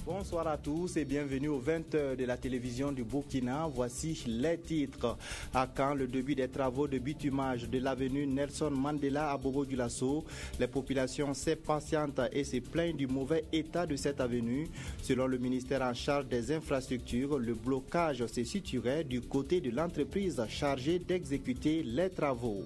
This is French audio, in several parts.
Bonsoir à tous et bienvenue aux 20h de la télévision du Burkina. Voici les titres. À Caen, le début des travaux de bitumage de l'avenue Nelson Mandela à Bobo-Dioulasso. Les populations s'impatientent et se plaignent du mauvais état de cette avenue. Selon le ministère en charge des infrastructures, le blocage se situerait du côté de l'entreprise chargée d'exécuter les travaux.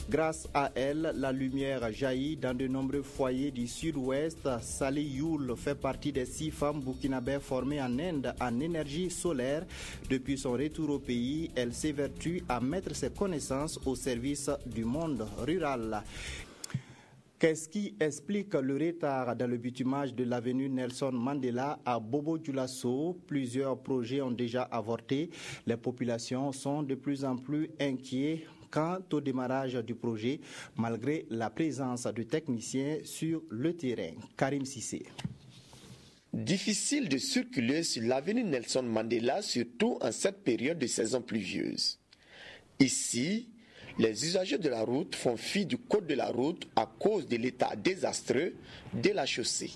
Grâce à elle, la lumière jaillit dans de nombreux foyers du sud-ouest. Sali Youl fait partie des 6 femmes burkinabées formées en Inde en énergie solaire. Depuis son retour au pays, elle s'évertue à mettre ses connaissances au service du monde rural. Qu'est-ce qui explique le retard dans le bitumage de l'avenue Nelson Mandela à Bobo-Dioulasso? Plusieurs projets ont déjà avorté. Les populations sont de plus en plus inquiètes quant au démarrage du projet, malgré la présence de techniciens sur le terrain. Karim Sissé. Difficile de circuler sur l'avenue Nelson Mandela, surtout en cette période de saison pluvieuse. Ici, les usagers de la route font fi du code de la route à cause de l'état désastreux de la chaussée.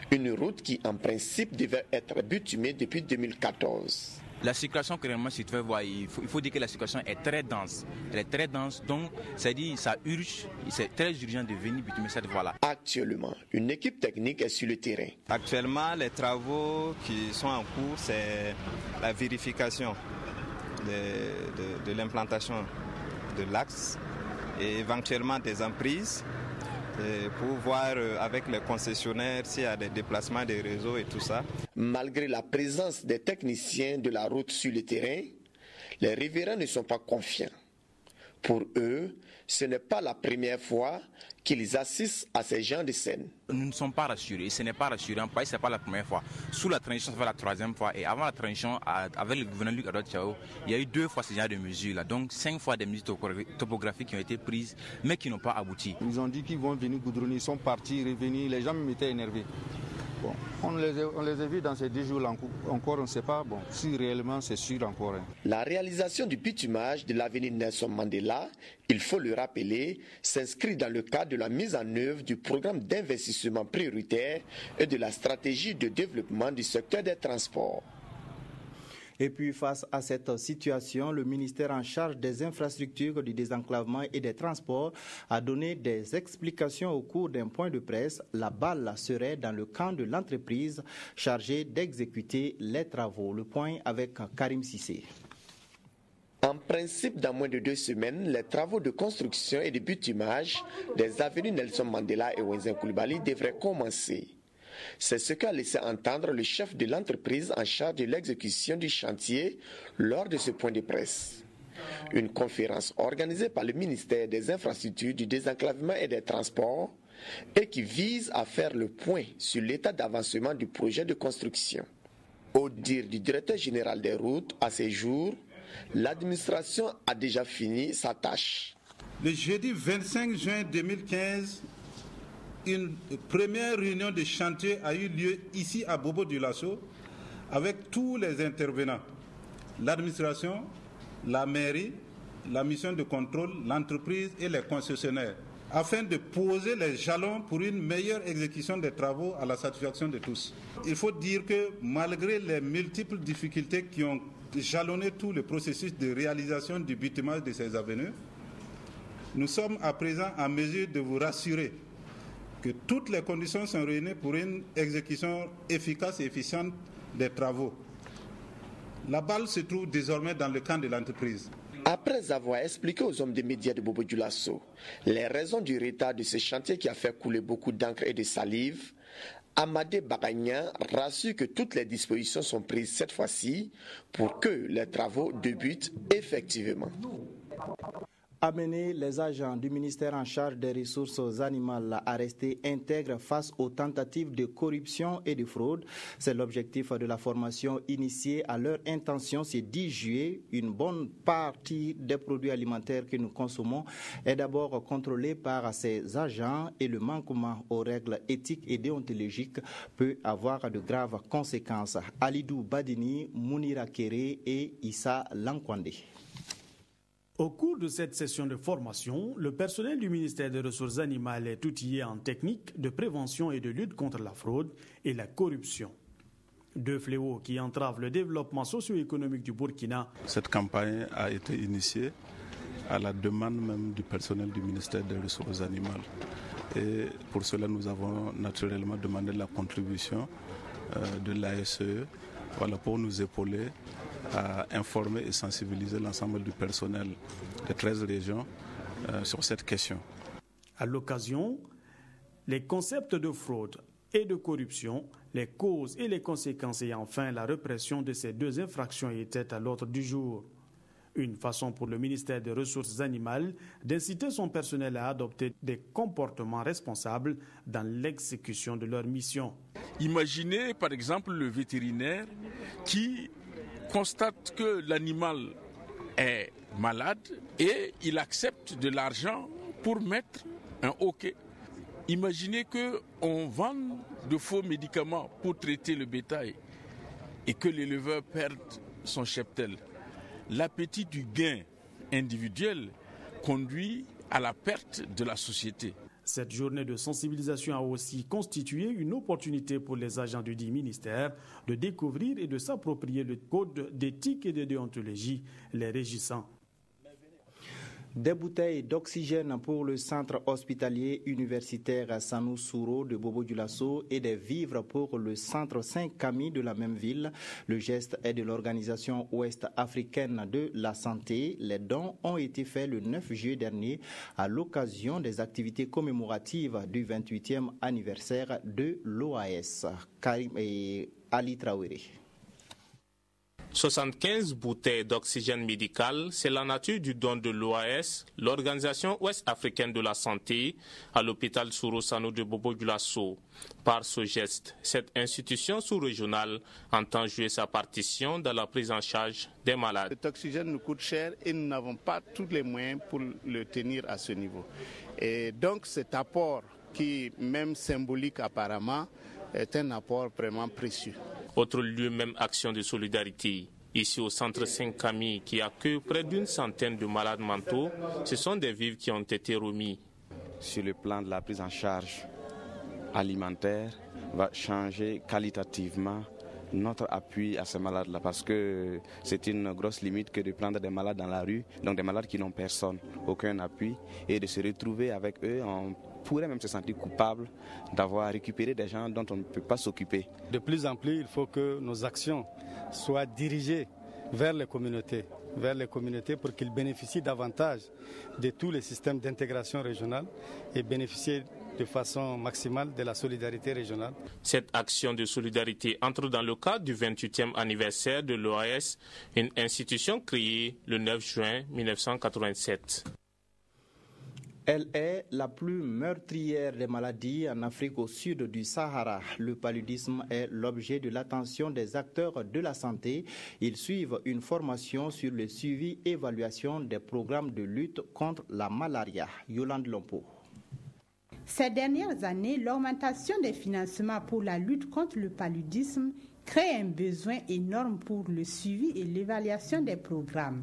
Une route qui, en principe, devait être bitumée depuis 2014. La circulation, clairement, si tu veux voir, il faut dire que la circulation est très dense. Elle est très dense, donc c'est-à-dire ça urge, c'est très urgent de venir bitumer cette voie-là. Actuellement, une équipe technique est sur le terrain. Actuellement, les travaux qui sont en cours, c'est la vérification de l'implantation de l'axe et éventuellement des emprises pour voir avec les concessionnaires s'il y a des déplacements des réseaux et tout ça. Malgré la présence des techniciens de la route sur le terrain, les riverains ne sont pas confiants. Pour eux, ce n'est pas la première fois qu'ils assistent à ces genres de scènes. Nous ne sommes pas rassurés, et ce n'est pas rassurant parce que ce n'est pas la première fois. Sous la transition, ça fait la 3e fois, et avant la transition, avec le gouverneur Luc Adot-Tchao, il y a eu 2 fois ce genre de mesures-là. Donc 5 fois des mesures topographiques qui ont été prises, mais qui n'ont pas abouti. Ils ont dit qu'ils vont venir goudronner, ils sont partis, revenus, les gens m'étaient énervés. Bon, on les a vus dans ces 10 jours-là, encore on ne sait pas si réellement c'est sûr encore. La réalisation du bitumage de l'avenue Nelson Mandela, il faut le rappeler, s'inscrit dans le cadre de la mise en œuvre du programme d'investissement prioritaire et de la stratégie de développement du secteur des transports. Et puis face à cette situation, le ministère en charge des infrastructures, du désenclavement et des transports a donné des explications au cours d'un point de presse. La balle serait dans le camp de l'entreprise chargée d'exécuter les travaux. Le point avec Karim Sissé. En principe, dans moins de 2 semaines, les travaux de construction et de bitumage des avenues Nelson Mandela et Wenzen Coulibaly devraient commencer. C'est ce qu'a laissé entendre le chef de l'entreprise en charge de l'exécution du chantier lors de ce point de presse. Une conférence organisée par le ministère des Infrastructures, du Désenclavement et des Transports et qui vise à faire le point sur l'état d'avancement du projet de construction. Au dire du directeur général des routes, à ce jour, l'administration a déjà fini sa tâche. Le jeudi 25 juin 2015, une première réunion de chantier a eu lieu ici à Bobo-Dioulasso avec tous les intervenants, l'administration, la mairie, la mission de contrôle, l'entreprise et les concessionnaires, afin de poser les jalons pour une meilleure exécution des travaux à la satisfaction de tous. Il faut dire que malgré les multiples difficultés qui ont jalonné tout le processus de réalisation du bitumage de ces avenues, nous sommes à présent en mesure de vous rassurer que toutes les conditions sont réunies pour une exécution efficace et efficiente des travaux. La balle se trouve désormais dans le camp de l'entreprise. Après avoir expliqué aux hommes des médias de Bobo-Dioulasso les raisons du retard de ce chantier qui a fait couler beaucoup d'encre et de salive, Amadé Bagagnan rassure que toutes les dispositions sont prises cette fois-ci pour que les travaux débutent effectivement. Amener les agents du ministère en charge des ressources animales à rester intègres face aux tentatives de corruption et de fraude. C'est l'objectif de la formation initiée à leur intention ce 10 juillet. Une bonne partie des produits alimentaires que nous consommons est d'abord contrôlée par ces agents et le manquement aux règles éthiques et déontologiques peut avoir de graves conséquences. Alidou Badini, Mounira Kéré et Issa Lankwande. Au cours de cette session de formation, le personnel du ministère des Ressources animales est outillé en techniques de prévention et de lutte contre la fraude et la corruption. Deux fléaux qui entravent le développement socio-économique du Burkina. Cette campagne a été initiée à la demande même du personnel du ministère des Ressources animales. Et pour cela, nous avons naturellement demandé la contribution de l'ASE pour nous épauler à informer et sensibiliser l'ensemble du personnel des 13 régions sur cette question. À l'occasion, les concepts de fraude et de corruption, les causes et les conséquences et enfin la répression de ces deux infractions étaient à l'ordre du jour. Une façon pour le ministère des Ressources animales d'inciter son personnel à adopter des comportements responsables dans l'exécution de leur mission. Imaginez par exemple le vétérinaire qui constate que l'animal est malade et il accepte de l'argent pour mettre un OK. Imaginez qu'on vende de faux médicaments pour traiter le bétail et que l'éleveur perde son cheptel. L'appétit du gain individuel conduit à la perte de la société. Cette journée de sensibilisation a aussi constitué une opportunité pour les agents du dit ministère de découvrir et de s'approprier le code d'éthique et de déontologie les régissant. Des bouteilles d'oxygène pour le centre hospitalier universitaire Sanou Souro de Bobo-Dioulasso et des vivres pour le centre Saint-Camille de la même ville. Le geste est de l'Organisation ouest-africaine de la santé. Les dons ont été faits le 9 juillet dernier à l'occasion des activités commémoratives du 28e anniversaire de l'OAS. Karim et Ali Traoré. 75 bouteilles d'oxygène médical, c'est la nature du don de l'OAS, l'Organisation ouest-africaine de la santé, à l'hôpital Souro Sanou de Bobo-Dioulasso. Par ce geste, cette institution sous-régionale entend jouer sa partition dans la prise en charge des malades. Cet oxygène nous coûte cher et nous n'avons pas tous les moyens pour le tenir à ce niveau. Et donc cet apport, qui même symbolique apparemment, est un apport vraiment précieux. Autre lieu, même action de solidarité. Ici au centre Saint-Camille qui accueille près d'une centaine de malades mentaux, ce sont des vivres qui ont été remis. Sur le plan de la prise en charge alimentaire, va changer qualitativement notre appui à ces malades-là parce que c'est une grosse limite que de prendre des malades dans la rue, donc des malades qui n'ont personne, aucun appui, et de se retrouver avec eux on pourrait même se sentir coupable d'avoir récupéré des gens dont on ne peut pas s'occuper. De plus en plus, il faut que nos actions soient dirigées vers les communautés pour qu'ils bénéficient davantage de tous les systèmes d'intégration régionale et bénéficient de façon maximale de la solidarité régionale. Cette action de solidarité entre dans le cadre du 28e anniversaire de l'OAS, une institution créée le 9 juin 1987. Elle est la plus meurtrière des maladies en Afrique au sud du Sahara. Le paludisme est l'objet de l'attention des acteurs de la santé. Ils suivent une formation sur le suivi et évaluation des programmes de lutte contre la malaria. Yolande Lompo. Ces dernières années, l'augmentation des financements pour la lutte contre le paludisme crée un besoin énorme pour le suivi et l'évaluation des programmes.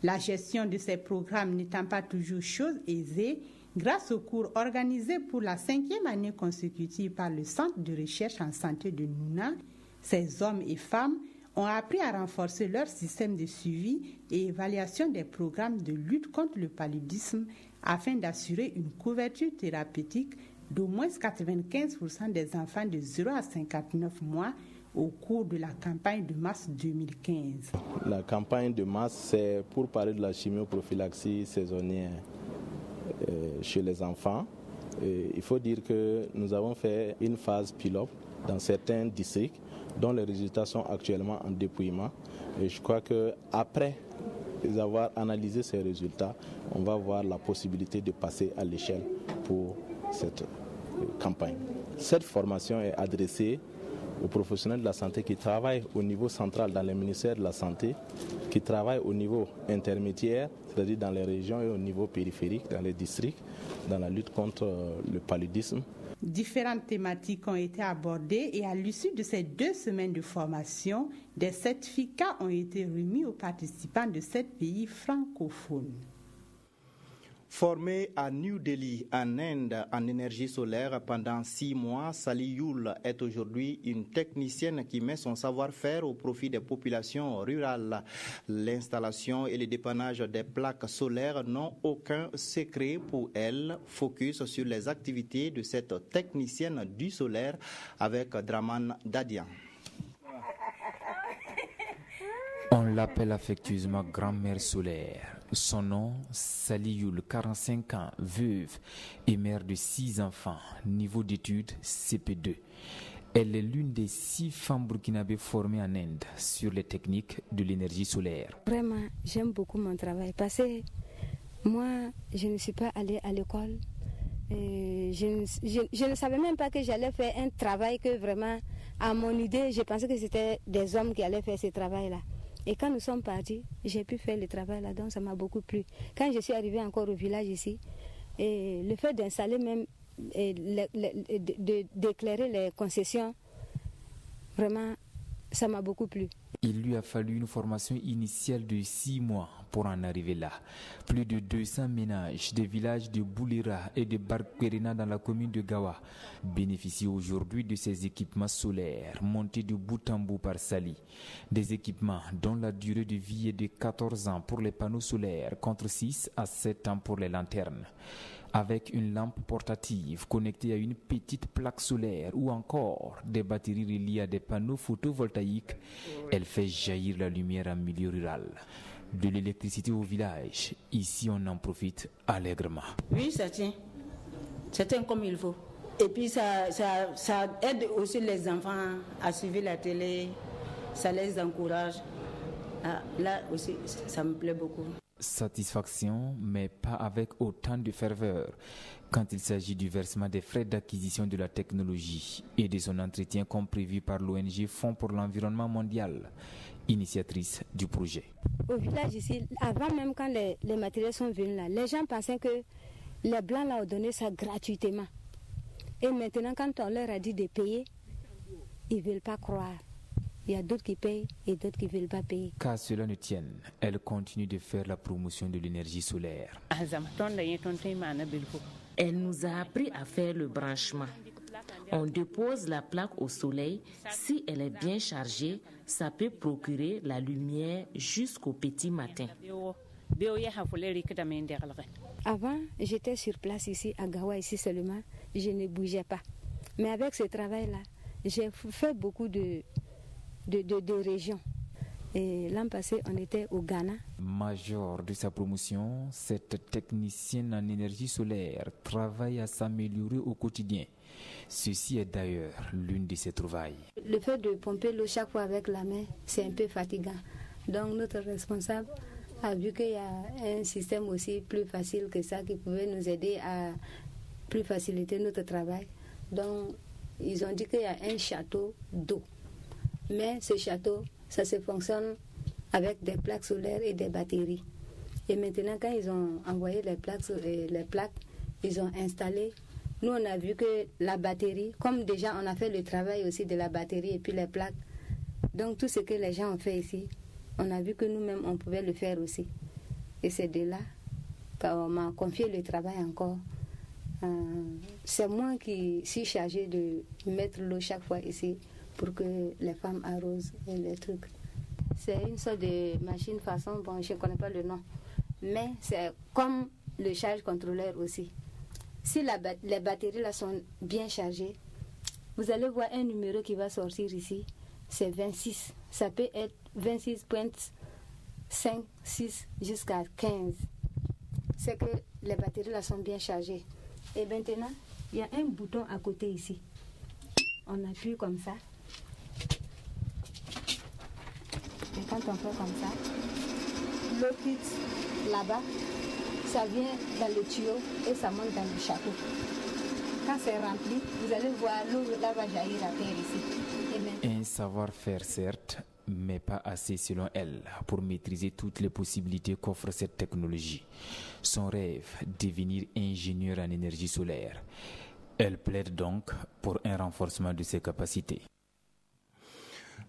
La gestion de ces programmes n'étant pas toujours chose aisée, grâce aux cours organisés pour la 5e année consécutive par le Centre de recherche en santé de Nouna, ces hommes et femmes ont appris à renforcer leur système de suivi et évaluation des programmes de lutte contre le paludisme afin d'assurer une couverture thérapeutique d'au moins 95% des enfants de 0 à 59 mois au cours de la campagne de mars 2015. La campagne de mars, c'est pour parler de la chimioprophylaxie saisonnière chez les enfants. Il faut dire que nous avons fait une phase pilote dans certains districts dont les résultats sont actuellement en dépouillement. Et je crois qu'après avoir analysé ces résultats, on va voir la possibilité de passer à l'échelle pour cette campagne. Cette formation est adressée aux professionnels de la santé qui travaillent au niveau central dans les ministères de la Santé, qui travaillent au niveau intermédiaire, c'est-à-dire dans les régions, et au niveau périphérique, dans les districts, dans la lutte contre le paludisme. Différentes thématiques ont été abordées et à l'issue de ces 2 semaines de formation, des certificats ont été remis aux participants de 7 pays francophones. Formée à New Delhi, en Inde, en énergie solaire pendant 6 mois, Sally Yul est aujourd'hui une technicienne qui met son savoir-faire au profit des populations rurales. L'installation et le dépannage des plaques solaires n'ont aucun secret pour elle. Focus sur les activités de cette technicienne du solaire avec Draman Dadian. On l'appelle affectueusement grand-mère solaire. Son nom, Sally Yul, 45 ans, veuve et mère de 6 enfants, niveau d'études CP2. Elle est l'une des 6 femmes burkinabées formées en Inde sur les techniques de l'énergie solaire. Vraiment, j'aime beaucoup mon travail parce que moi, je ne suis pas allée à l'école. Je ne savais même pas que j'allais faire un travail que vraiment, à mon idée, je pensais que c'était des hommes qui allaient faire ce travail-là. Et quand nous sommes partis, j'ai pu faire le travail là, donc ça m'a beaucoup plu. Quand je suis arrivée encore au village ici, et le fait d'installer même, d'éclairer les concessions, vraiment, ça m'a beaucoup plu. Il lui a fallu une formation initiale de 6 mois pour en arriver là. Plus de 200 ménages des villages de Boulira et de Barkwerina dans la commune de Gawa bénéficient aujourd'hui de ces équipements solaires montés de bout en bout par Sally. Des équipements dont la durée de vie est de 14 ans pour les panneaux solaires contre 6 à 7 ans pour les lanternes. Avec une lampe portative connectée à une petite plaque solaire ou encore des batteries reliées à des panneaux photovoltaïques, elle fait jaillir la lumière en milieu rural. De l'électricité au village, ici on en profite allègrement. Oui, ça tient. Ça tient comme il faut. Et puis ça aide aussi les enfants à suivre la télé, ça les encourage. Là aussi, ça me plaît beaucoup. Satisfaction, mais pas avec autant de ferveur quand il s'agit du versement des frais d'acquisition de la technologie et de son entretien comme prévu par l'ONG Fonds pour l'environnement mondial, initiatrice du projet. Au village ici, avant même quand les matériels sont venus là, les gens pensaient que les Blancs là ont donné ça gratuitement. Et maintenant quand on leur a dit de payer, ils ne veulent pas croire. Il y a d'autres qui payent et d'autres qui ne veulent pas payer. Qu'à cela ne tienne, elle continue de faire la promotion de l'énergie solaire. Elle nous a appris à faire le branchement. On dépose la plaque au soleil. Si elle est bien chargée, ça peut procurer la lumière jusqu'au petit matin. Avant, j'étais sur place ici, à Gawa, ici seulement. Je ne bougeais pas. Mais avec ce travail-là, j'ai fait beaucoup de régions. Et l'an passé, on était au Ghana. Major de sa promotion, cette technicienne en énergie solaire travaille à s'améliorer au quotidien. Ceci est d'ailleurs l'une de ses trouvailles. Le fait de pomper l'eau chaque fois avec la main, c'est un peu fatigant. Donc notre responsable a vu qu'il y a un système aussi plus facile que ça qui pouvait nous aider à plus faciliter notre travail. Donc ils ont dit qu'il y a un château d'eau. Mais ce château, ça se fonctionne avec des plaques solaires et des batteries. Et maintenant, quand ils ont envoyé les plaques, ils ont installé. Nous, on a vu que la batterie, comme déjà on a fait le travail aussi de la batterie et puis les plaques, donc tout ce que les gens ont fait ici, on a vu que nous-mêmes, on pouvait le faire aussi. Et c'est de là qu'on m'a confié le travail encore. C'est moi qui suis chargée de mettre l'eau chaque fois ici pour que les femmes arrosent et les trucs. C'est une sorte de machine façon, bon, je ne connais pas le nom, mais c'est comme le charge contrôleur aussi. Si les batteries là sont bien chargées, vous allez voir un numéro qui va sortir ici, c'est 26. Ça peut être 26.5, 6 jusqu'à 15. C'est que les batteries là sont bien chargées. Et maintenant, il y a un bouton à côté ici. On appuie comme ça. Et quand on fait comme ça, l'eau quitte là-bas, ça vient dans le tuyau et ça monte dans le château. Quand c'est rempli, vous allez voir l'eau là va jaillir à terre ici. Un savoir-faire certes, mais pas assez selon elle pour maîtriser toutes les possibilités qu'offre cette technologie. Son rêve, devenir ingénieur en énergie solaire. Elle plaide donc pour un renforcement de ses capacités.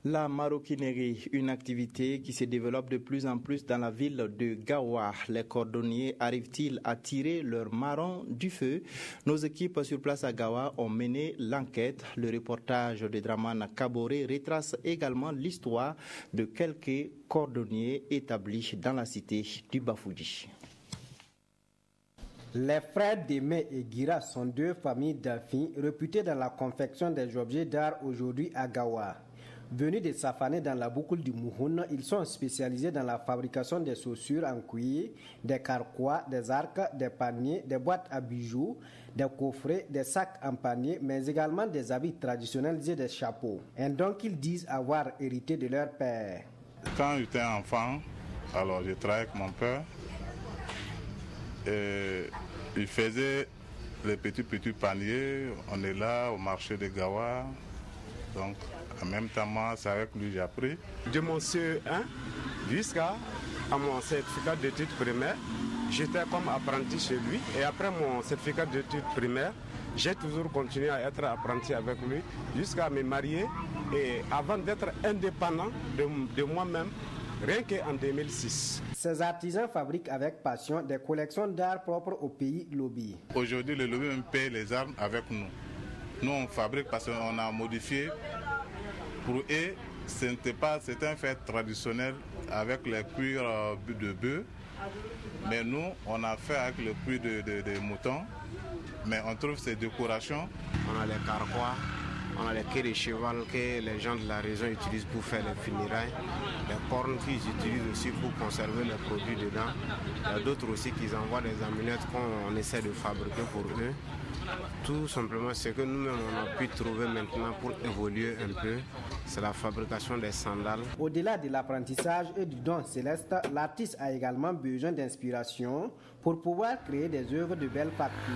La maroquinerie, une activité qui se développe de plus en plus dans la ville de Gawa. Les cordonniers arrivent-ils à tirer leurs marrons du feu? Nos équipes sur place à Gawa ont mené l'enquête. Le reportage de Dramane Kaboré retrace également l'histoire de quelques cordonniers établis dans la cité du Bafouji. Les frères Démé et Gira sont deux familles d'Afin réputées dans la confection des objets d'art aujourd'hui à Gawa. Venus de Safané dans la boucle du Mouhoun, ils sont spécialisés dans la fabrication des chaussures en cuir, des carquois, des arcs, des paniers, des boîtes à bijoux, des coffrets, des sacs en panier, mais également des habits traditionnels et des chapeaux. Un don qu'ils disent avoir hérité de leur père. Quand j'étais enfant, alors je travaillais avec mon père. Et il faisait les petits paniers. On est là au marché de Gawa. Donc, en même temps, c'est avec lui que j'ai appris. De mon CE1 jusqu'à mon certificat d'études primaires, j'étais comme apprenti chez lui. Et après mon certificat d'études primaires, j'ai toujours continué à être apprenti avec lui jusqu'à me marier. Et avant d'être indépendant de moi-même, rien qu'en 2006. Ces artisans fabriquent avec passion des collections d'art propres au pays lobby. Aujourd'hui, le lobby même paye les armes avec nous. Nous, on fabrique parce qu'on a modifié. Pour eux, c'était un fait traditionnel avec les cuirs de bœuf. Mais nous, on a fait avec le cuir de mouton. Mais on trouve ces décorations. On a les carquois, on a les quais de cheval que les gens de la région utilisent pour faire les funérailles. Les cornes qu'ils utilisent aussi pour conserver les produits dedans. Il y a d'autres aussi qui envoient des amulettes qu'on essaie de fabriquer pour eux. Tout simplement, ce que nous-mêmes on a pu trouver maintenant pour évoluer un peu, c'est la fabrication des sandales. Au-delà de l'apprentissage et du don céleste, l'artiste a également besoin d'inspiration pour pouvoir créer des œuvres de belle facture.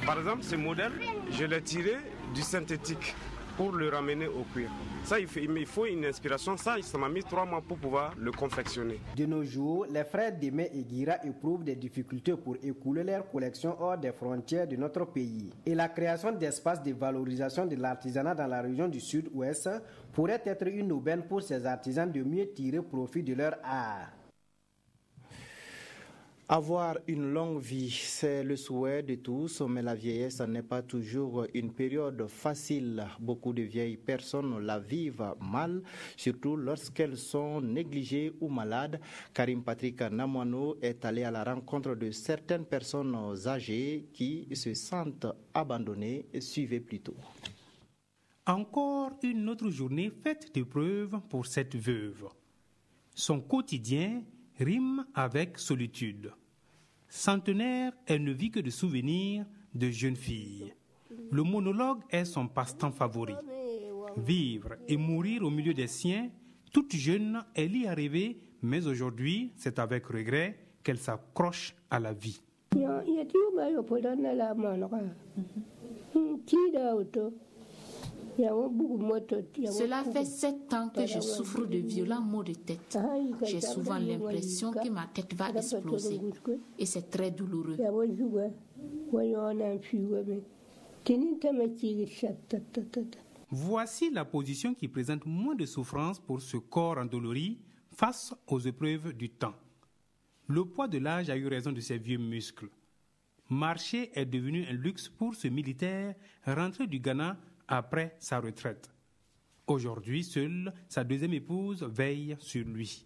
Par exemple, ce modèle, je l'ai tiré du synthétique pour le ramener au cuir. Ça, il me faut une inspiration. Ça m'a mis 3 mois pour pouvoir le confectionner. De nos jours, les frères Démé et Gira éprouvent des difficultés pour écouler leurs collections hors des frontières de notre pays. Et la création d'espaces de valorisation de l'artisanat dans la région du sud-ouest pourrait être une aubaine pour ces artisans de mieux tirer profit de leur art. Avoir une longue vie, c'est le souhait de tous, mais la vieillesse n'est pas toujours une période facile. Beaucoup de vieilles personnes la vivent mal, surtout lorsqu'elles sont négligées ou malades. Karim Patrick Namwano est allé à la rencontre de certaines personnes âgées qui se sentent abandonnées. Suivez plutôt. Encore une autre journée faite d'épreuves pour cette veuve. Son quotidien rime avec solitude. Centenaire, elle ne vit que de souvenirs de jeunes filles. Le monologue est son passe-temps favori. Vivre et mourir au milieu des siens, toute jeune, elle y est arrivée, mais aujourd'hui, c'est avec regret qu'elle s'accroche à la vie. Cela fait 7 ans que je souffre de violents maux de tête. J'ai souvent l'impression que ma tête va exploser et c'est très douloureux. Voici la position qui présente moins de souffrance pour ce corps endolori face aux épreuves du temps. Le poids de l'âge a eu raison de ses vieux muscles. Marcher est devenu un luxe pour ce militaire rentré du Ghana après sa retraite. Aujourd'hui, seule sa deuxième épouse veille sur lui.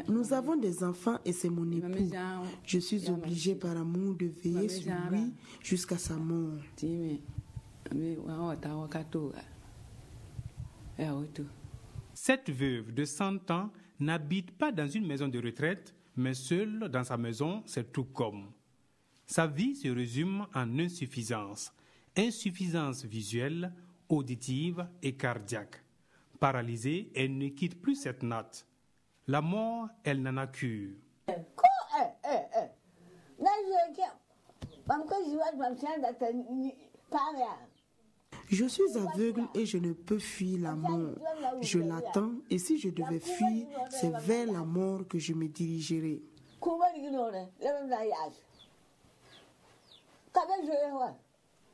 Nous avons des enfants et c'est mon époux. Je suis obligée par amour de veiller sur lui jusqu'à sa mort. Cette veuve de 100 ans n'habite pas dans une maison de retraite, mais seule dans sa maison, c'est tout comme. Sa vie se résume en insuffisance. Insuffisance visuelle, auditive et cardiaque. Paralysée, elle ne quitte plus cette natte. La mort, elle n'en a cure. Je suis aveugle et je ne peux fuir la mort. Je l'attends et si je devais fuir, c'est vers la mort que je me dirigerai.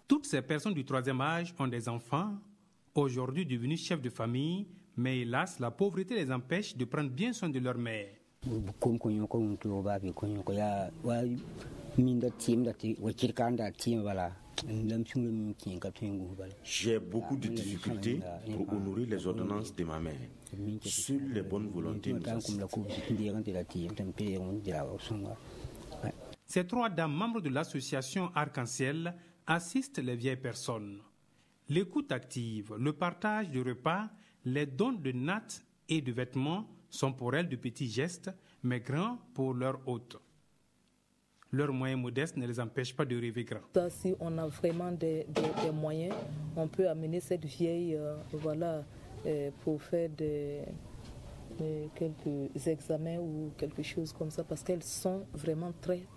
Toutes ces personnes du troisième âge ont des enfants, aujourd'hui devenus chefs de famille, mais hélas, la pauvreté les empêche de prendre bien soin de leur mère. J'ai beaucoup de difficultés pour honorer les ordonnances de ma mère. Seules les bonnes volontés nous assistent. Ces trois dames membres de l'association Arc-en-Ciel assistent les vieilles personnes. L'écoute active, le partage de repas, les dons de nattes et de vêtements sont pour elles de petits gestes, mais grands pour leurs hôtes. Leurs moyens modestes ne les empêchent pas de rêver grand. Si on a vraiment des moyens, on peut amener cette vieille pour faire quelques examens ou quelque chose comme ça, parce qu'elles sont vraiment très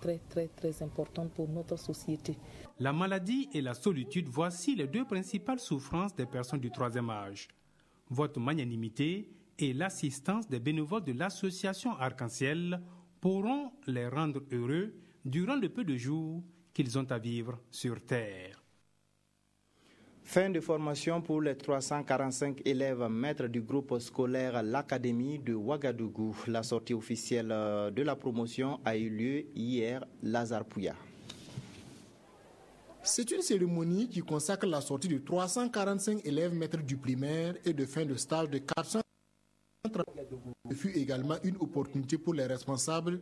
importantes pour notre société. La maladie et la solitude, voici les deux principales souffrances des personnes du troisième âge. Votre magnanimité et l'assistance des bénévoles de l'association Arc-en-Ciel pourront les rendre heureux durant le peu de jours qu'ils ont à vivre sur Terre. Fin de formation pour les 345 élèves maîtres du groupe scolaire l'Académie de Ouagadougou. La sortie officielle de la promotion a eu lieu hier, Lazare Pouya. C'est une cérémonie qui consacre la sortie de 345 élèves maîtres du primaire et de fin de stage de 400. Ce fut également une opportunité pour les responsables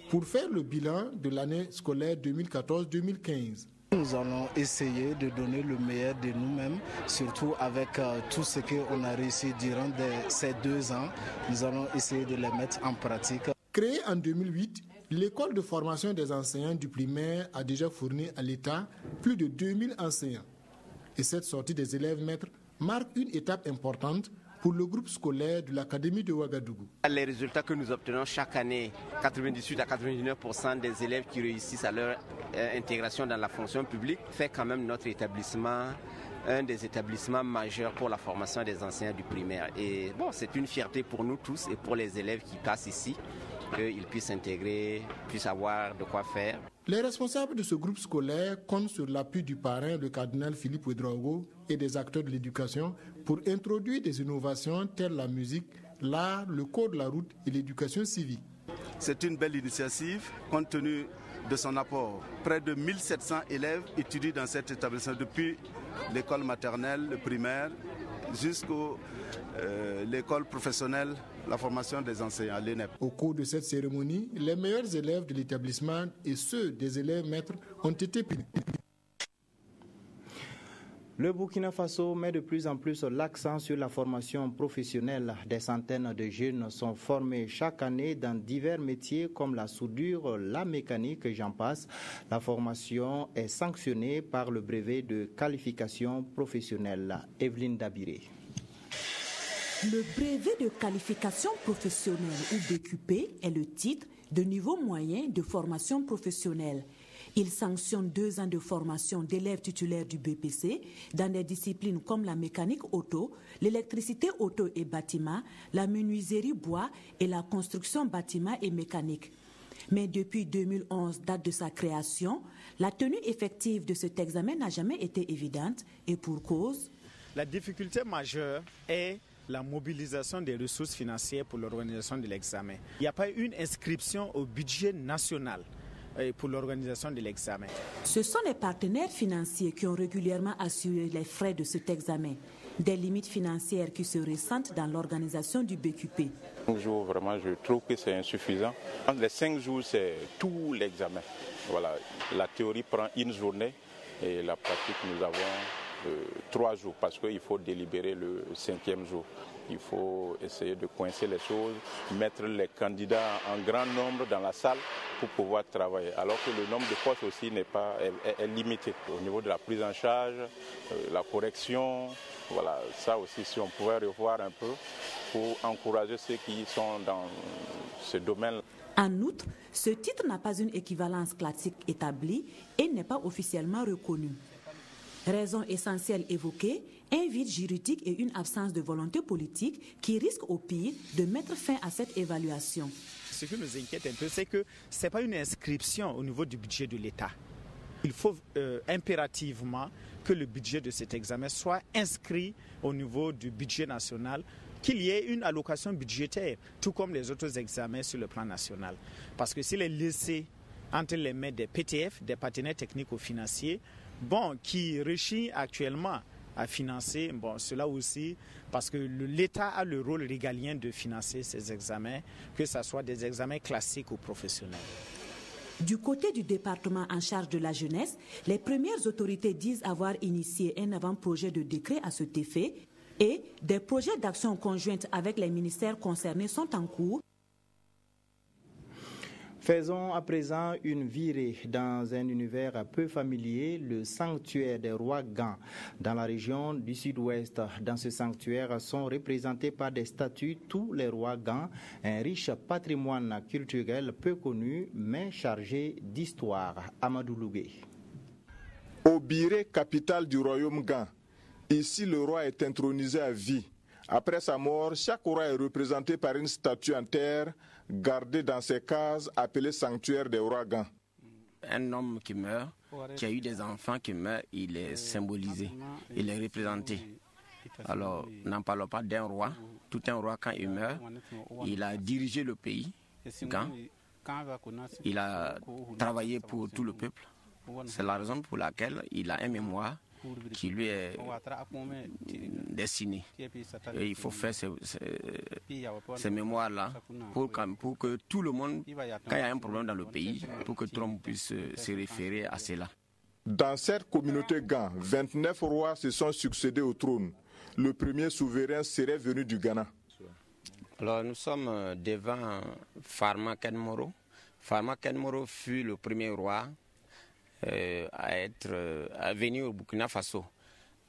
pour faire le bilan de l'année scolaire 2014-2015. Nous allons essayer de donner le meilleur de nous-mêmes, surtout avec tout ce qu'on a réussi durant ces 2 ans. Nous allons essayer de les mettre en pratique. Créée en 2008, l'école de formation des enseignants du primaire a déjà fourni à l'État plus de 2000 enseignants. Et cette sortie des élèves maîtres marque une étape importante pour le groupe scolaire de l'Académie de Ouagadougou. Les résultats que nous obtenons chaque année, 98 à 99% des élèves qui réussissent à leur intégration dans la fonction publique, fait quand même notre établissement un des établissements majeurs pour la formation des enseignants du primaire. Et bon, c'est une fierté pour nous tous et pour les élèves qui passent ici, qu'ils puissent s'intégrer, puissent avoir de quoi faire. Les responsables de ce groupe scolaire comptent sur l'appui du parrain, le cardinal Philippe Ouedraogo, et des acteurs de l'éducation pour introduire des innovations telles la musique, l'art, le code de la route et l'éducation civique. C'est une belle initiative compte tenu de son apport. Près de 1700 élèves étudient dans cet établissement depuis l'école maternelle, le primaire, jusqu'à l'école professionnelle, la formation des enseignants, l'ENEP. Au cours de cette cérémonie, les meilleurs élèves de l'établissement et ceux des élèves maîtres ont été primés. Le Burkina Faso met de plus en plus l'accent sur la formation professionnelle. Des centaines de jeunes sont formés chaque année dans divers métiers comme la soudure, la mécanique et j'en passe. La formation est sanctionnée par le brevet de qualification professionnelle. Evelyne Dabiré. Le brevet de qualification professionnelle ou BQP est le titre de niveau moyen de formation professionnelle. Il sanctionne 2 ans de formation d'élèves titulaires du BPC dans des disciplines comme la mécanique auto, l'électricité auto et bâtiment, la menuiserie bois et la construction bâtiment et mécanique. Mais depuis 2011, date de sa création, la tenue effective de cet examen n'a jamais été évidente et pour cause. La difficulté majeure est la mobilisation des ressources financières pour l'organisation de l'examen. Il n'y a pas une inscription au budget national pour l'organisation de l'examen. Ce sont les partenaires financiers qui ont régulièrement assuré les frais de cet examen. Des limites financières qui se ressentent dans l'organisation du BQP. 5 jours, vraiment, je trouve que c'est insuffisant. Les 5 jours, c'est tout l'examen. Voilà, la théorie prend 1 journée et la pratique, nous avons 3 jours parce qu'il faut délibérer le 5e jour. Il faut essayer de coincer les choses, mettre les candidats en grand nombre dans la salle pour pouvoir travailler. Alors que le nombre de postes aussi est limité. Au niveau de la prise en charge, la correction, voilà, ça aussi si on pouvait revoir un peu pour encourager ceux qui sont dans ce domaine. En outre, ce titre n'a pas une équivalence classique établie et n'est pas officiellement reconnu. Raison essentielle évoquée, un vide juridique et une absence de volonté politique qui risquent au pire de mettre fin à cette évaluation. Ce qui nous inquiète un peu, c'est que ce n'est pas une inscription au niveau du budget de l'État. Il faut impérativement que le budget de cet examen soit inscrit au niveau du budget national, qu'il y ait une allocation budgétaire, tout comme les autres examens sur le plan national. Parce que s'il est laissé entre les mains des PTF, des partenaires technico-financiers, qui réussissent actuellement à financer, cela aussi, parce que l'État a le rôle régalien de financer ces examens, que ce soit des examens classiques ou professionnels. Du côté du département en charge de la jeunesse, les premières autorités disent avoir initié un avant-projet de décret à cet effet et des projets d'action conjointe avec les ministères concernés sont en cours. Faisons à présent une virée dans un univers peu familier, le sanctuaire des rois Gans, dans la région du sud-ouest. Dans ce sanctuaire sont représentés par des statues tous les rois Gans, un riche patrimoine culturel peu connu mais chargé d'histoire. Amadou Lougué. Obiré, capitale du royaume Gans. Ici, le roi est intronisé à vie. Après sa mort, chaque roi est représenté par une statue en terre, gardée dans ses cases, appelées sanctuaire des rois Gans. Un homme qui meurt, qui a eu des enfants qui meurent, il est symbolisé, il est représenté. Alors, n'en parlons pas d'un roi. Tout un roi, quand il meurt, il a dirigé le pays, Gans. Il a travaillé pour tout le peuple. C'est la raison pour laquelle il a un mémoire qui lui est destiné. Et il faut faire ces mémoires-là pour que tout le monde, quand il y a un problème dans le pays, pour que tout le monde puisse se référer à cela. Dans cette communauté Gans, 29 rois se sont succédés au trône. Le premier souverain serait venu du Ghana. Alors nous sommes devant Farma Kenmoro. Farma Kenmoro fut le premier roi à venir au Burkina Faso.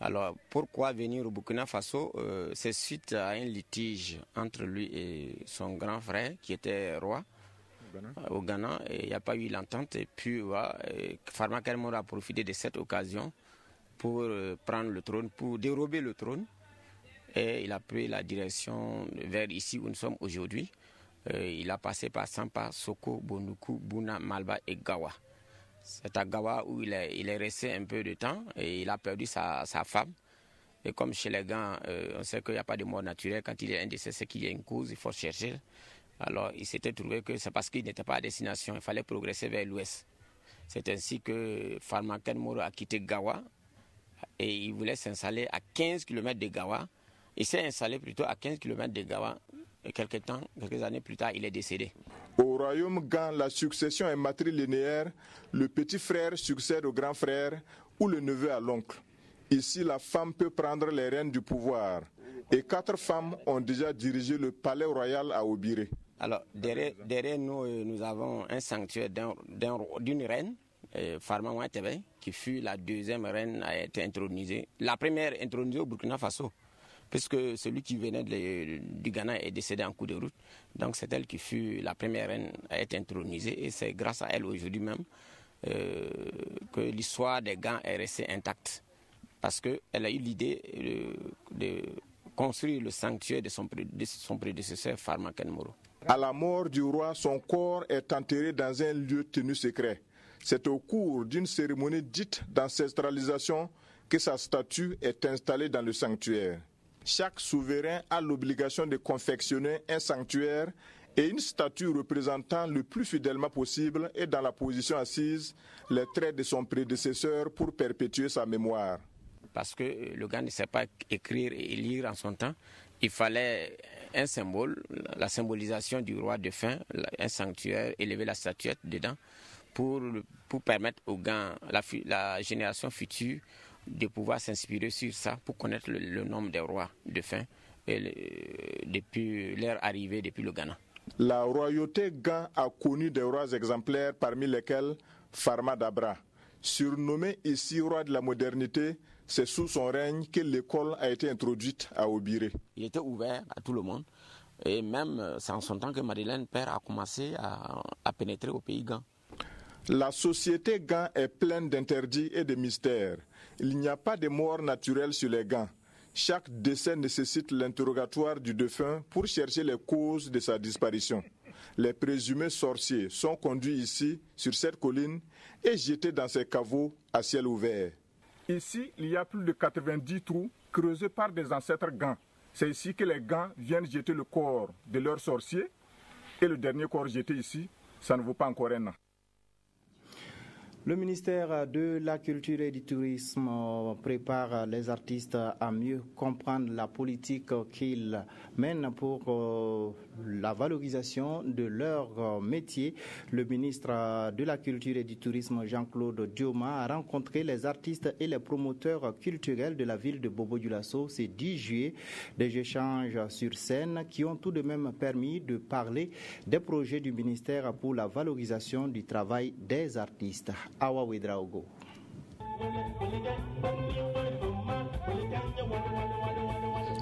Alors pourquoi venir au Burkina Faso? C'est suite à un litige entre lui et son grand frère qui était roi au Ghana. Il n'y a pas eu l'entente et puis Farma Kenmoro a profité de cette occasion pour prendre le trône, pour dérober le trône. Et il a pris la direction vers ici où nous sommes aujourd'hui. Il a passé par Sampa, Soko, Bonuku, Buna, Malba et Gawa. C'est à Gawa où il est resté un peu de temps et il a perdu sa femme. Et comme chez les Gans, on sait qu'il n'y a pas de mort naturelle. Quand il y a un décès, c'est qu'il y a une cause, il faut chercher. Alors il s'était trouvé que c'est parce qu'il n'était pas à destination, il fallait progresser vers l'ouest. C'est ainsi que Farma Kenmoro a quitté Gawa et il voulait s'installer à 15 km de Gawa. Il s'est installé plutôt à 15 km de Gawa. Et quelques années plus tard, il est décédé. Au royaume Gans, la succession est matrilinéaire. Le petit frère succède au grand frère ou le neveu à l'oncle. Ici, la femme peut prendre les rênes du pouvoir. Et 4 femmes ont déjà dirigé le palais royal à Obiré. Alors, derrière nous, nous avons un sanctuaire d'une reine, Farma Ouattébé, qui fut la deuxième reine à être intronisée. La première intronisée au Burkina Faso, puisque celui qui venait du Ghana est décédé en coup de route. Donc c'est elle qui fut la première reine à être intronisée et c'est grâce à elle aujourd'hui même que l'histoire des Gans est restée intacte. Parce qu'elle a eu l'idée de construire le sanctuaire de son prédécesseur Farma Kenmoro. À la mort du roi, son corps est enterré dans un lieu tenu secret. C'est au cours d'une cérémonie dite d'ancestralisation que sa statue est installée dans le sanctuaire. Chaque souverain a l'obligation de confectionner un sanctuaire et une statue représentant le plus fidèlement possible et dans la position assise les traits de son prédécesseur pour perpétuer sa mémoire. Parce que le gars ne sait pas écrire et lire en son temps, il fallait un symbole, la symbolisation du roi défunt, un sanctuaire, élever la statuette dedans pour permettre aux gars, la génération future, de pouvoir s'inspirer sur ça pour connaître le nombre des rois défunts depuis leur arrivée depuis le Ghana. La royauté Gan a connu des rois exemplaires parmi lesquels Farma Dabra. Surnommé ici roi de la modernité, c'est sous son règne que l'école a été introduite à Obiré. Il était ouvert à tout le monde et même c'est en son temps que Madeleine Père a commencé à pénétrer au pays Gan. La société Gan est pleine d'interdits et de mystères. Il n'y a pas de mort naturelle sur les Gan. Chaque décès nécessite l'interrogatoire du défunt pour chercher les causes de sa disparition. Les présumés sorciers sont conduits ici, sur cette colline, et jetés dans ces caveaux à ciel ouvert. Ici, il y a plus de 90 trous creusés par des ancêtres Gan. C'est ici que les Gan viennent jeter le corps de leurs sorciers. Et le dernier corps jeté ici, ça ne vaut pas encore un an. Le ministère de la Culture et du Tourisme prépare les artistes à mieux comprendre la politique qu'ils mènent pour la valorisation de leur métier. Le ministre de la Culture et du Tourisme, Jean-Claude Dioma, a rencontré les artistes et les promoteurs culturels de la ville de Bobo-Dioulasso ce 10 juillet. Des échanges sur scène qui ont tout de même permis de parler des projets du ministère pour la valorisation du travail des artistes. Awa Ouedraogo.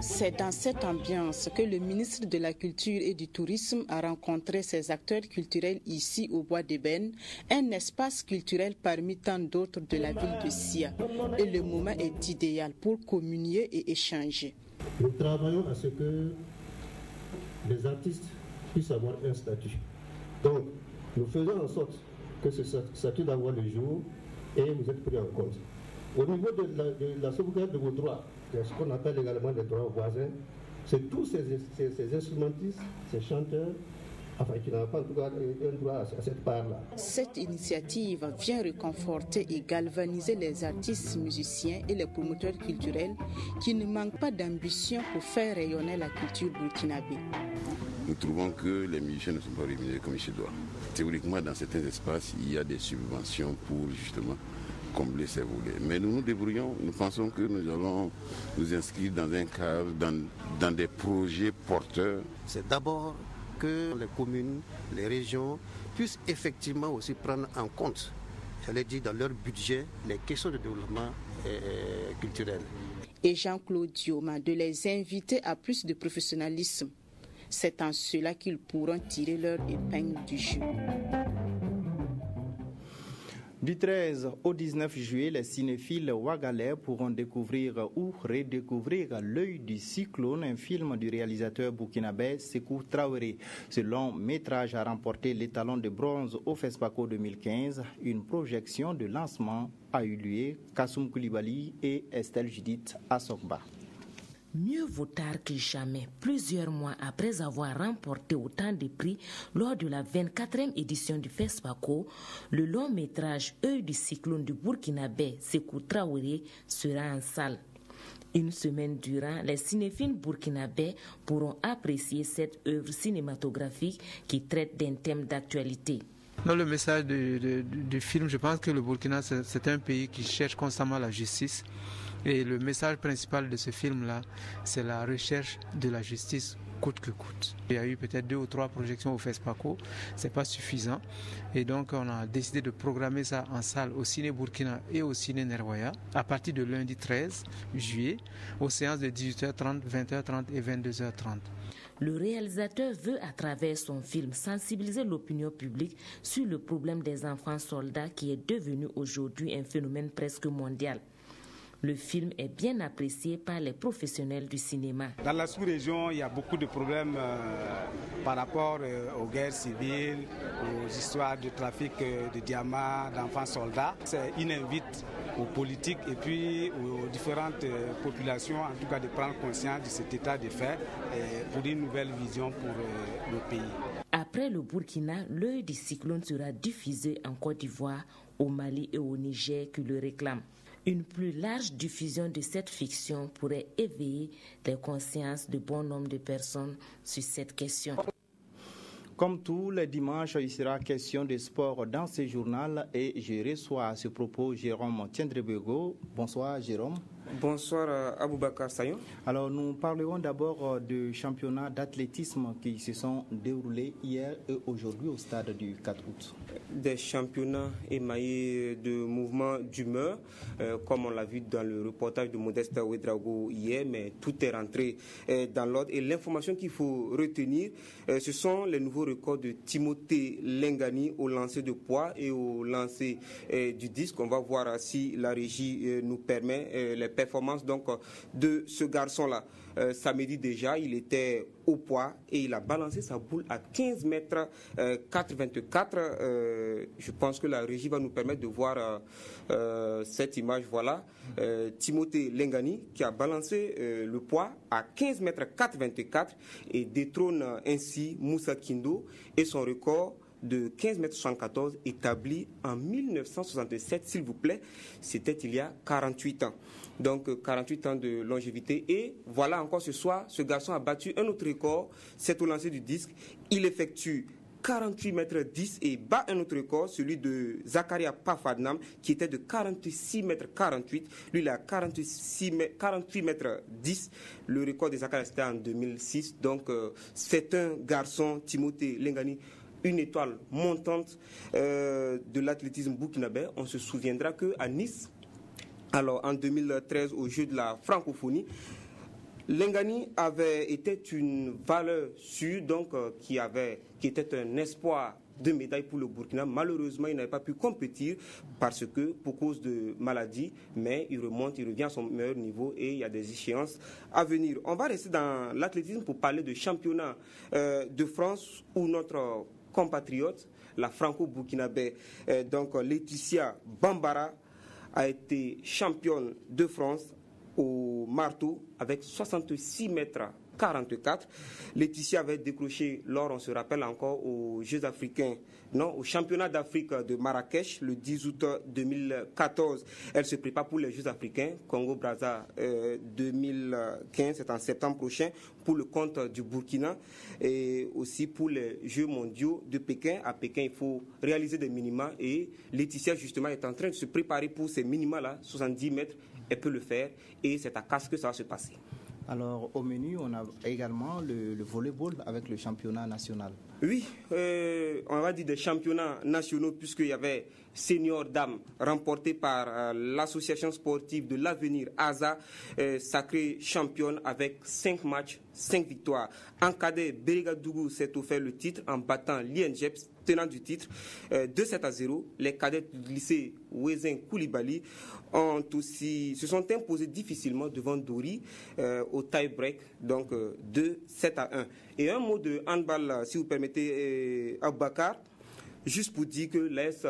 C'est dans cette ambiance que le ministre de la Culture et du Tourisme a rencontré ses acteurs culturels ici au Bois d'Ébène, un espace culturel parmi tant d'autres de la ville de Sia. Et le moment est idéal pour communier et échanger. Nous travaillons à ce que les artistes puissent avoir un statut. Donc, nous faisons en sorte que ce statut d'avoir le jour et vous êtes pris en compte. Au niveau de la sauvegarde de vos droits, ce qu'on appelle également les droits voisins, c'est tous ces instrumentistes, ces chanteurs, enfin qui n'ont pas en tout cas un droit à cette part-là. Cette initiative vient réconforter et galvaniser les artistes, musiciens et les promoteurs culturels qui ne manquent pas d'ambition pour faire rayonner la culture burkinabé. Nous trouvons que les musiciens ne sont pas rémunérés comme il se doit. Théoriquement, dans certains espaces, il y a des subventions pour justement combler ces volets. Mais nous nous débrouillons, nous pensons que nous allons nous inscrire dans un cadre, dans des projets porteurs. C'est d'abord que les communes, les régions puissent effectivement aussi prendre en compte, j'allais dire dans leur budget, les questions de développement culturel. Et Jean-Claude Dioma de les inviter à plus de professionnalisme. C'est en cela qu'ils pourront tirer leur épingle du jeu. Du 13 au 19 juillet, les cinéphiles ouagalais pourront découvrir ou redécouvrir L'œil du cyclone, un film du réalisateur burkinabé Sékou Traoré. Ce long métrage a remporté l'étalon de bronze au FESPACO 2015. Une projection de lancement a eu lieu. Kassoum Koulibaly et Estelle Judith Assokba. Mieux vaut tard que jamais, plusieurs mois après avoir remporté autant de prix lors de la 24e édition du FESPACO, le long métrage Œil du cyclone du Burkinabé Sékou Traoré sera en salle. Une semaine durant, les cinéphiles burkinabés pourront apprécier cette œuvre cinématographique qui traite d'un thème d'actualité. Dans le message du film, je pense que le Burkina, c'est un pays qui cherche constamment la justice. Et le message principal de ce film-là, c'est la recherche de la justice coûte que coûte. Il y a eu peut-être 2 ou 3 projections au FESPACO, c'est pas suffisant. Et donc on a décidé de programmer ça en salle au Ciné Burkina et au Ciné Nerwaya à partir de lundi 13 juillet, aux séances de 18h30, 20h30 et 22h30. Le réalisateur veut, à travers son film, sensibiliser l'opinion publique sur le problème des enfants soldats qui est devenu aujourd'hui un phénomène presque mondial. Le film est bien apprécié par les professionnels du cinéma. Dans la sous-région, il y a beaucoup de problèmes par rapport aux guerres civiles, aux histoires de trafic de diamants, d'enfants soldats. C'est une invite aux politiques et puis aux différentes populations, en tout cas, de prendre conscience de cet état de fait pour une nouvelle vision pour le pays. Après le Burkina, L'œil du cyclone sera diffusé en Côte d'Ivoire, au Mali et au Niger qui le réclament. Une plus large diffusion de cette fiction pourrait éveiller les consciences de bon nombre de personnes sur cette question. Comme tous les dimanches, il sera question de sport dans ce journal et je reçois à ce propos Jérôme Tiendrebego. Bonsoir Jérôme. Bonsoir Aboubakar Sayon. Alors nous parlerons d'abord du championnat d'athlétisme qui se sont déroulés hier et aujourd'hui au stade du 4 août. Des championnats émaillés de mouvements d'humeur, comme on l'a vu dans le reportage de Modeste Ouedraogo hier, mais tout est rentré dans l'ordre. Et l'information qu'il faut retenir, ce sont les nouveaux records de Timothée Lengani au lancer de poids et au lancer du disque. On va voir si la régie nous permet les performances donc de ce garçon-là. Samedi déjà, il était au poids et il a balancé sa boule à 15 mètres 4,24. Je pense que la régie va nous permettre de voir cette image. Voilà, Timothée Lengani qui a balancé le poids à 15 mètres 4,24 et détrône ainsi Moussa Kindo et son record de 15 mètres 74 établi en 1967, s'il vous plaît. C'était il y a 48 ans. Donc 48 ans de longévité. Et voilà encore ce soir, ce garçon a battu un autre record, c'est au lancer du disque. Il effectue 48 mètres 10 et bat un autre record, celui de Zakaria Pafadnam, qui était de 46 mètres 48. Lui, il a 48 mètres 10. Le record de Zakaria, c'était en 2006. Donc c'est un garçon, Timothée Lengani, une étoile montante de l'athlétisme burkinabé. On se souviendra qu'à Nice, alors en 2013, au jeu de la francophonie, Lengani était une valeur sûre, donc qui était un espoir de médaille pour le Burkina. Malheureusement, il n'avait pas pu compétir parce que, pour cause de maladie, mais il revient à son meilleur niveau et il y a des échéances à venir. On va rester dans l'athlétisme pour parler de championnat de France où notre compatriote, la franco-burkinabé, donc Laetitia Bambara, a été championne de France au marteau avec 66 mètres 44. Laetitia avait décroché l'or, on se rappelle encore, aux Jeux africains, non, au championnat d'Afrique de Marrakech le 10 août 2014. Elle se prépare pour les Jeux africains, Congo-Brazza 2015, c'est en septembre prochain, pour le compte du Burkina et aussi pour les Jeux mondiaux de Pékin. À Pékin, il faut réaliser des minima et Laetitia, justement, est en train de se préparer pour ces minima-là, 70 mètres. Elle peut le faire et c'est à Castres que ça va se passer. Alors, au menu, on a également le volleyball avec le championnat national. Oui, on va dire des championnats nationaux puisqu'il y avait Senior Dames remporté par l'association sportive de l'avenir ASA, sacrée championne avec 5 matchs, 5 victoires. En cadet, Berigadougou s'est offert le titre en battant l'INGEPS, tenant du titre, 2-7-0. Les cadets du lycée Ouezin Koulibaly se sont imposés difficilement devant Dori au tie-break, donc 2-7-1. Et un mot de handball, si vous permettez, Aboubakar, juste pour dire que l'AS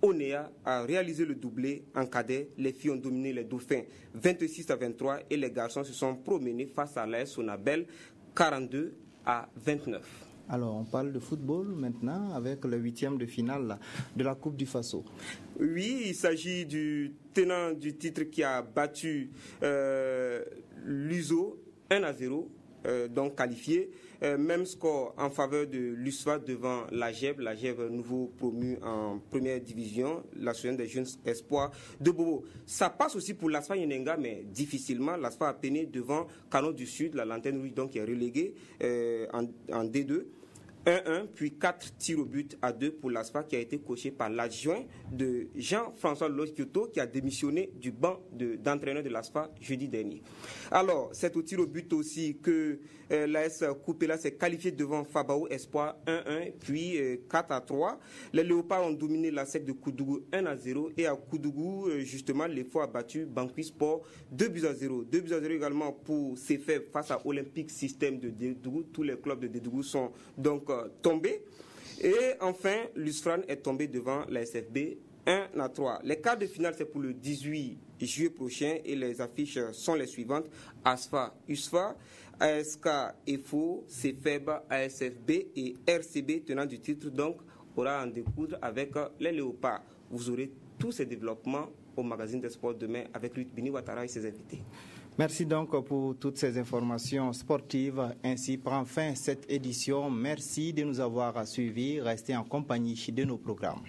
Onea a réalisé le doublé en cadet. Les filles ont dominé les Dauphins 26-23 et les garçons se sont promenés face à l'AS Sonabel 42-29. Alors, on parle de football maintenant avec le 8e de finale de la Coupe du Faso. Oui, il s'agit du tenant du titre qui a battu l'USO 1-0, donc qualifié. Même score en faveur de l'USFA devant l'AGEB, nouveau promu en première division, l'association des jeunes espoirs de Bobo. Ça passe aussi pour l'ASFA Yenenga, mais difficilement. L'ASFA a peiné devant Canon du Sud, la Lanterne Rouge, donc qui est relégué en D2. 1-1, puis 4 tirs au but à 2 pour l'ASFA qui a été coaché par l'adjoint de Jean-François Loskioto qui a démissionné du banc d'entraîneur de l'ASFA jeudi dernier. Alors, c'est au tir au but aussi que l'AS Coupela s'est qualifié devant Fabao Espoir 1-1, puis 4-3. Les Léopards ont dominé la SEC de Koudougou 1-0 et à Koudougou, justement, l'EFO a battu Banqui Sport 2-0. 2-0 également pour CFF face à Olympique Système de Dédougou. Tous les clubs de Dédougou sont donc tombés. Et enfin, l'USFRAN est tombé devant la SFB 1-3. Les quarts de finale, c'est pour le 18 juillet prochain et les affiches sont les suivantes. ASFA, USFA, ASK, EFO, CFEB, ASFB et RCB tenant du titre, donc aura à en découdre avec les Léopards. Vous aurez tous ces développements au magazine des sports demain avec Luc Bini Ouattara et ses invités. Merci donc pour toutes ces informations sportives. Ainsi prend fin cette édition. Merci de nous avoir suivis. Restez en compagnie de nos programmes.